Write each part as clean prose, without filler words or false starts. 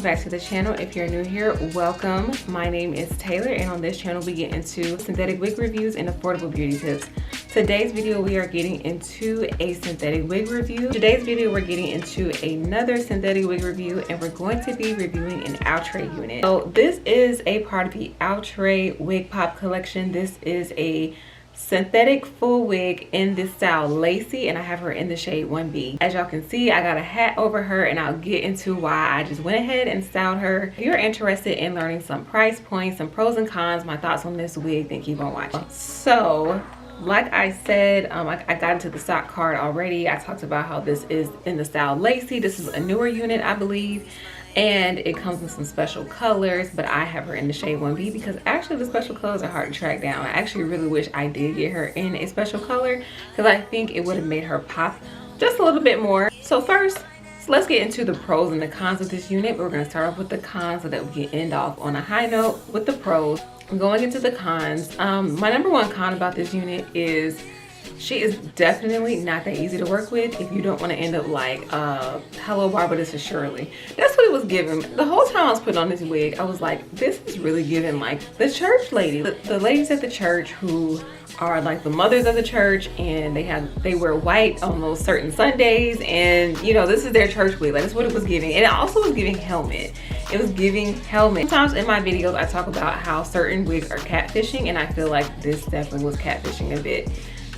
welcome back to the channel. If you're new here, welcome. My name is Taylor, and on this channel we get into synthetic wig reviews and affordable beauty tips. Today's video we are getting into a synthetic wig review. Today's video we're getting into another synthetic wig review, and we're going to be reviewing an Outre unit. So this is a part of the Outre Wigpop collection. This is a synthetic full wig in this style Lacey, and I have her in the shade 1B. As y'all can see, I got a hat over her, and I'll get into why I just went ahead and styled her. If you're interested in learning some price points, some pros and cons, my thoughts on this wig, then keep on watching. So like I said, I got into the stock card already. I talked about how this is in the style Lacey. This is a newer unit, I believe, and it comes in some special colors, but I have her in the shade 1B because actually the special colors are hard to track down. I actually really wish I did get her in a special color because I think it would have made her pop just a little bit more. So first, let's get into the pros and the cons of this unit. We're going to start off with the cons so that we can end off on a high note with the pros. Going into the cons, my number one con about this unit is she is definitely not that easy to work with if you don't want to end up like hello Barbara, this is Shirley. That's what it was giving. The whole time I was putting on this wig, I was like, this is really giving like the church lady, the ladies at the church who are like the mothers of the church, and they wear white on those certain Sundays, and you know, this is their church wig. Like, that's what it was giving. And it also was giving helmet. It was giving helmet. Sometimes in my videos I talk about how certain wigs are catfishing, and I feel like this definitely was catfishing a bit.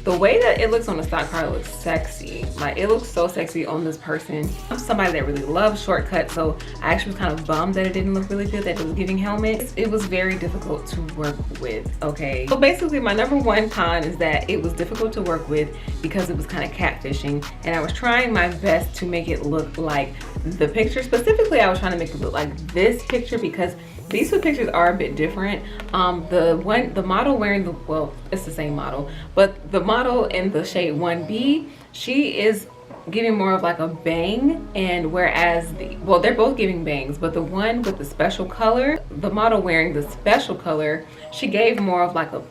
The way that it looks on the stock card looks sexy. Like, it looks so sexy on this person. I'm somebody that really loves shortcuts, so I actually was kind of bummed that it didn't look really good, that it was giving helmet. It was very difficult to work with, okay? So basically my number one con is that it was difficult to work with because it was kind of catfishing, and I was trying my best to make it look like the picture. Specifically, I was trying to make it look like this picture because these two pictures are a bit different. The model wearing the, well, it's the same model, but the model in the shade 1B, she is giving more of like a bang, and whereas well, they're both giving bangs, but the one with the special color, the model wearing the special color, she gave more of like a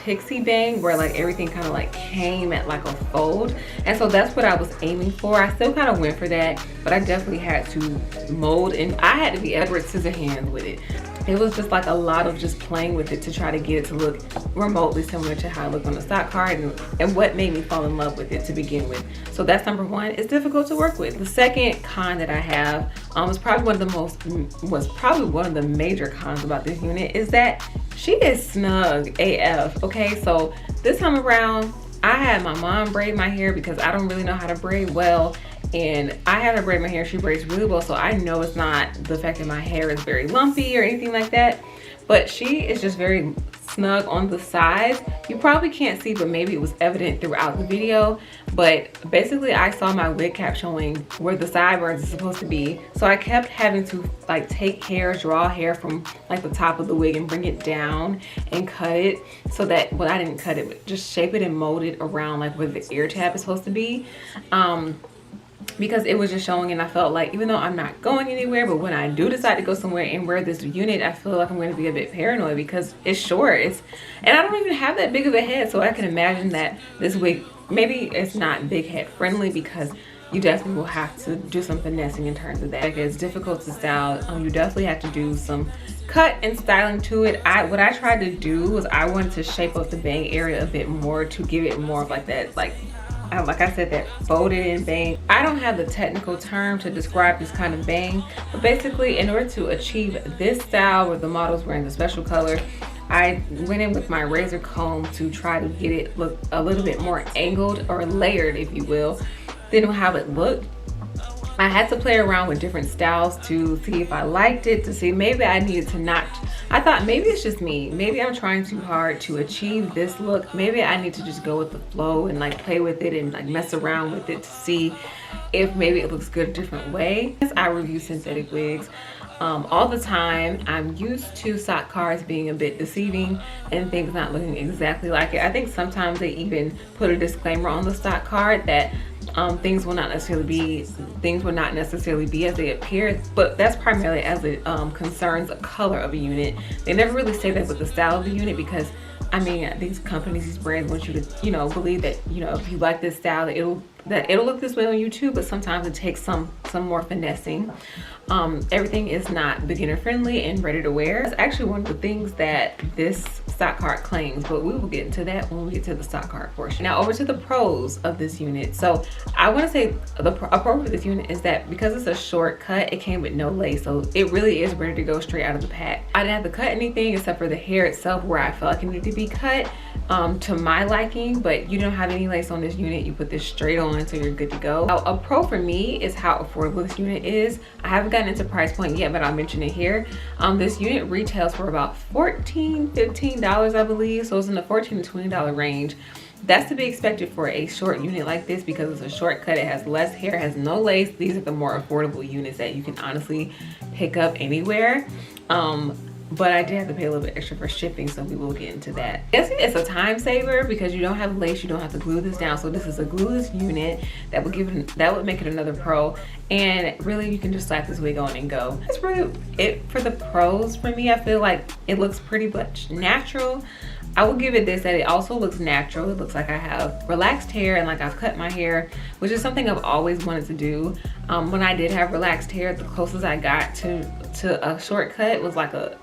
pixie bang, where like everything kind of like came at like a fold. And so that's what I was aiming for. I still kind of went for that, but I definitely had to mold, and I had to be Edward Scissorhands with it. It was just like a lot of just playing with it to try to get it to look remotely similar to how it looked on the stock card, and what made me fall in love with it to begin with. So that's number one. It's difficult to work with. The second con that I have was probably one of the major cons about this unit, is that she is snug AF. Okay, so this time around I had my mom braid my hair because I don't really know how to braid well, and I had her braid my hair. She braids really well, so I know it's not the fact that my hair is very lumpy or anything like that, but she is just very snug on the sides. You probably can't see, but maybe it was evident throughout the video, but basically I saw my wig cap showing where the sideburns are supposed to be, so I kept having to like take hair, draw hair from like the top of the wig and bring it down and cut it so that, well, I didn't cut it, but just shape it and mold it around like where the ear tab is supposed to be, because it was just showing, and I felt like even though I'm not going anywhere, but when I do decide to go somewhere and wear this unit, I feel like I'm going to be a bit paranoid because it's short, and I don't even have that big of a head, so I can imagine that this wig, maybe it's not big head friendly because you definitely will have to do some finessing in terms of that. Like, it's difficult to style. You definitely have to do some cut and styling to it. What I tried to do was I wanted to shape up the bang area a bit more to give it more of like that, like I said, that folded in bang. I don't have the technical term to describe this kind of bang, but basically in order to achieve this style where the model's wearing the special color, I went in with my razor comb to try to get it look a little bit more angled or layered, if you will, than how it looked. I had to play around with different styles to see if I liked it, to see maybe I needed to not. I thought maybe it's just me. Maybe I'm trying too hard to achieve this look. Maybe I need to just go with the flow and like play with it and like mess around with it to see if maybe it looks good a different way. I review synthetic wigs all the time. I'm used to stock cards being a bit deceiving and things not looking exactly like it. I think sometimes they even put a disclaimer on the stock card that things will not necessarily be as they appear, but that's primarily as it concerns the color of a unit. They never really say that with the style of the unit, because I mean, these companies, these brands want you to, you know, believe that, you know, if you like this style, that it'll look this way on YouTube, but sometimes it takes some some more finessing. Everything is not beginner friendly and ready to wear. It's actually one of the things that this stock card claims, but we will get into that when we get to the stock card portion. Now over to the pros of this unit. So I want to say a pro for this unit is that because it's a short cut, it came with no lace, so it really is ready to go straight out of the pack. I didn't have to cut anything except for the hair itself where I felt like it needed to be cut to my liking, but you don't have any lace on this unit. You put this straight on, so you're good to go. Now, a pro for me is how affordable this unit is. I haven't gotten into price point yet, but I'll mention it here. This unit retails for about $14–15, I believe, so it's in the $14 to $20 range. That's to be expected for a short unit like this because it's a shortcut. It has less hair, has no lace. These are the more affordable units that you can honestly pick up anywhere. But I did have to pay a little bit extra for shipping, so we will get into that. I guess it's a time saver because you don't have lace, you don't have to glue this down. So this is a glueless unit that would make it another pro. And really, you can just slap this wig on and go. That's really it for the pros for me. I feel like it looks pretty much natural. I will give it this, that it also looks natural. It looks like I have relaxed hair and like I've cut my hair, which is something I've always wanted to do. When I did have relaxed hair, the closest I got to a shortcut was like a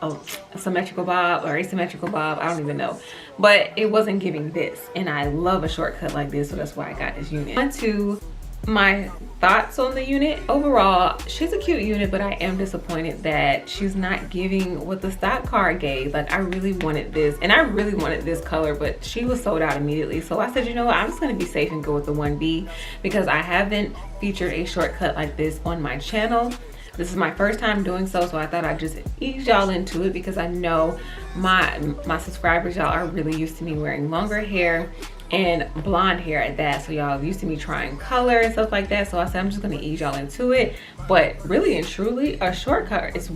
symmetrical bob or asymmetrical bob. I don't even know. But it wasn't giving this. And I love a shortcut like this, so that's why I got this unit. On to my thoughts on the unit. Overall, she's a cute unit, but I am disappointed that she's not giving what the stock card gave. Like, I really wanted this, and I really wanted this color, but she was sold out immediately. So I said, you know what, I'm just gonna be safe and go with the 1B because I haven't featured a shortcut like this on my channel. This is my first time doing so I thought I'd just ease y'all into it because I know my subscribers, y'all are really used to me wearing longer hair and blonde hair at that, so y'all used to me trying color and stuff like that. So I said I'm just gonna ease y'all into it. But really and truly, a shortcut is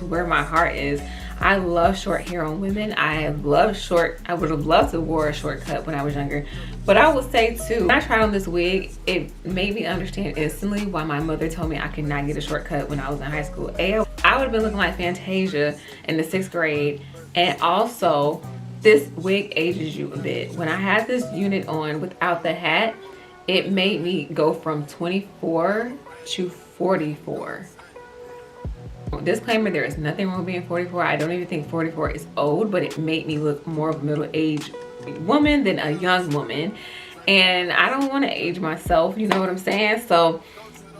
where my heart is. I love short hair on women. I would have loved to wear a shortcut when I was younger. But I will say too, when I tried on this wig, it made me understand instantly why my mother told me I could not get a shortcut when I was in high school. I would have been looking like Fantasia in the 6th grade, and also this wig ages you a bit. When I had this unit on without the hat, it made me go from 24 to 44. Disclaimer, there is nothing wrong with being 44. I don't even think 44 is old, but it made me look more of a middle-aged woman than a young woman. And I don't want to age myself, you know what I'm saying? So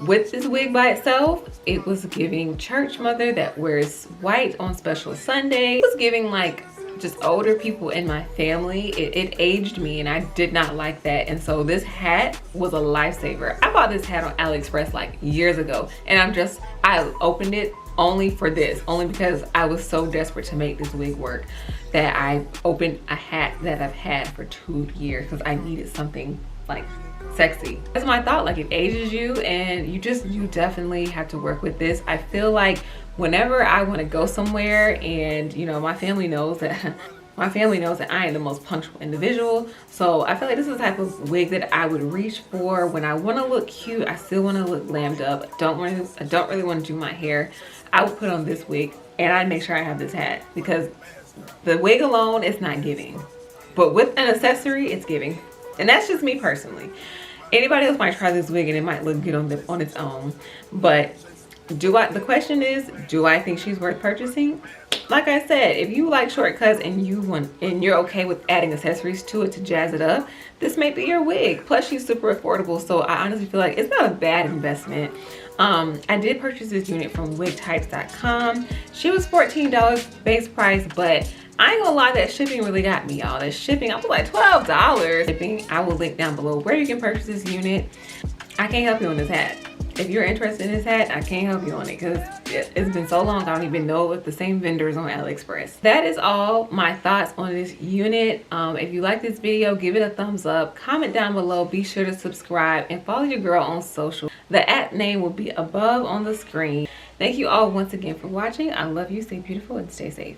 with this wig by itself, it was giving church mother that wears white on special Sunday. It was giving like just older people in my family. It aged me, and I did not like that. And so this hat was a lifesaver. I bought this hat on AliExpress like years ago, and I opened it only for this, only because I was so desperate to make this wig work that I opened a hat that I've had for 2 years because I needed something like sexy. That's my thought. Like, it ages you, and you definitely have to work with this. I feel like whenever I want to go somewhere, and you know, my family knows that I am the most punctual individual, so I feel like this is the type of wig that I would reach for when I want to look cute. I still want to look glammed up. I don't really want to do my hair. I would put on this wig, and I make sure I have this hat because the wig alone is not giving, but with an accessory, it's giving. And that's just me personally. Anybody else might try this wig and it might look good on its own, but the question is, do I think she's worth purchasing? Like I said, if you like shortcuts and you're okay with adding accessories to it to jazz it up, this may be your wig. Plus, she's super affordable, so I honestly feel like it's not a bad investment. I did purchase this unit from wigtypes.com. She was $14 base price, but I ain't gonna lie, that shipping really got me, y'all. That shipping, I was like $12 shipping. I will link down below where you can purchase this unit. I can't help you on this hat. If you're interested in this hat, I can't help you on it because it's been so long, I don't even know if the same vendors on AliExpress. That is all my thoughts on this unit. If you like this video, give it a thumbs up, comment down below, be sure to subscribe, and follow your girl on social. The app name will be above on the screen. Thank you all once again for watching. I love you, stay beautiful, and stay safe.